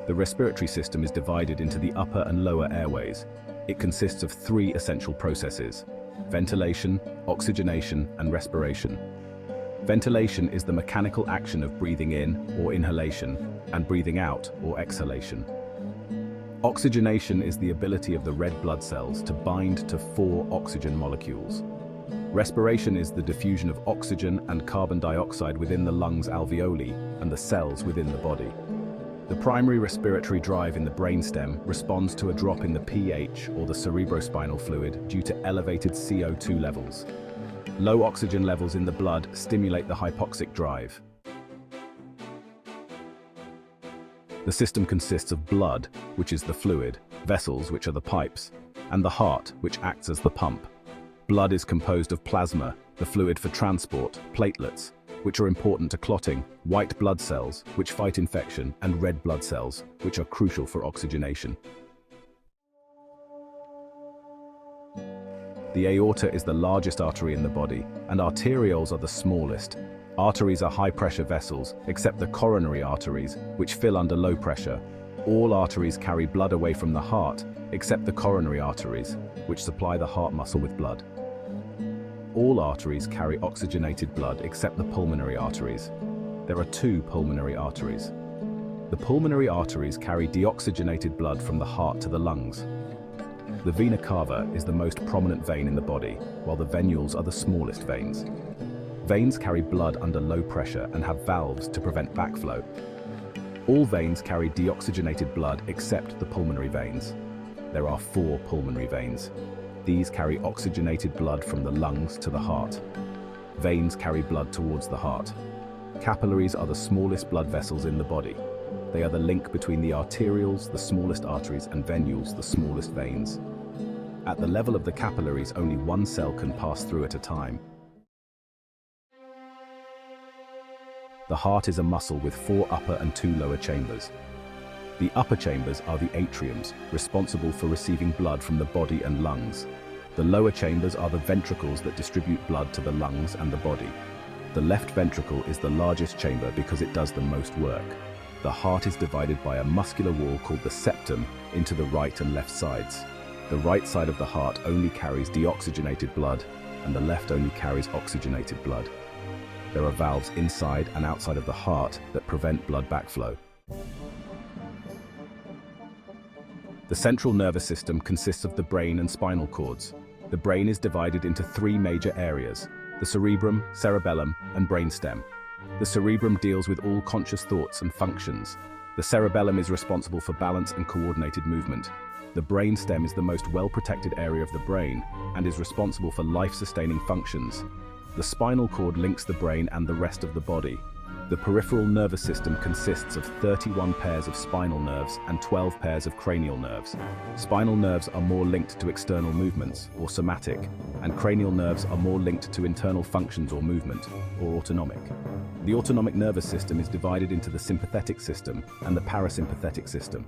The respiratory system is divided into the upper and lower airways. It consists of three essential processes: ventilation, oxygenation, and respiration. Ventilation is the mechanical action of breathing in, or inhalation, and breathing out, or exhalation. Oxygenation is the ability of the red blood cells to bind to 4 oxygen molecules. Respiration is the diffusion of oxygen and carbon dioxide within the lungs' alveoli and the cells within the body. The primary respiratory drive in the brainstem responds to a drop in the pH, or the cerebrospinal fluid, due to elevated CO2 levels. Low oxygen levels in the blood stimulate the hypoxic drive. The system consists of blood, which is the fluid, vessels, which are the pipes, and the heart, which acts as the pump. Blood is composed of plasma, the fluid for transport, platelets, which are important to clotting, white blood cells, which fight infection, and red blood cells, which are crucial for oxygenation. The aorta is the largest artery in the body, and arterioles are the smallest. Arteries are high-pressure vessels, except the coronary arteries, which fill under low pressure. All arteries carry blood away from the heart, except the coronary arteries, which supply the heart muscle with blood. All arteries carry oxygenated blood except the pulmonary arteries. There are 2 pulmonary arteries. The pulmonary arteries carry deoxygenated blood from the heart to the lungs. The vena cava is the most prominent vein in the body, while the venules are the smallest veins. Veins carry blood under low pressure and have valves to prevent backflow. All veins carry deoxygenated blood except the pulmonary veins. There are 4 pulmonary veins. These carry oxygenated blood from the lungs to the heart. Veins carry blood towards the heart. Capillaries are the smallest blood vessels in the body. They are the link between the arterioles, the smallest arteries, and venules, the smallest veins. At the level of the capillaries, only 1 cell can pass through at a time. The heart is a muscle with 4 upper and 2 lower chambers. The upper chambers are the atriums, responsible for receiving blood from the body and lungs. The lower chambers are the ventricles that distribute blood to the lungs and the body. The left ventricle is the largest chamber because it does the most work. The heart is divided by a muscular wall called the septum into the right and left sides. The right side of the heart only carries deoxygenated blood, and the left only carries oxygenated blood. There are valves inside and outside of the heart that prevent blood backflow. The central nervous system consists of the brain and spinal cords. The brain is divided into 3 major areas: the cerebrum, cerebellum, and brainstem. The cerebrum deals with all conscious thoughts and functions. The cerebellum is responsible for balance and coordinated movement. The brainstem is the most well-protected area of the brain and is responsible for life-sustaining functions. The spinal cord links the brain and the rest of the body. The peripheral nervous system consists of 31 pairs of spinal nerves and 12 pairs of cranial nerves. Spinal nerves are more linked to external movements, or somatic, and cranial nerves are more linked to internal functions or movement, or autonomic. The autonomic nervous system is divided into the sympathetic system and the parasympathetic system.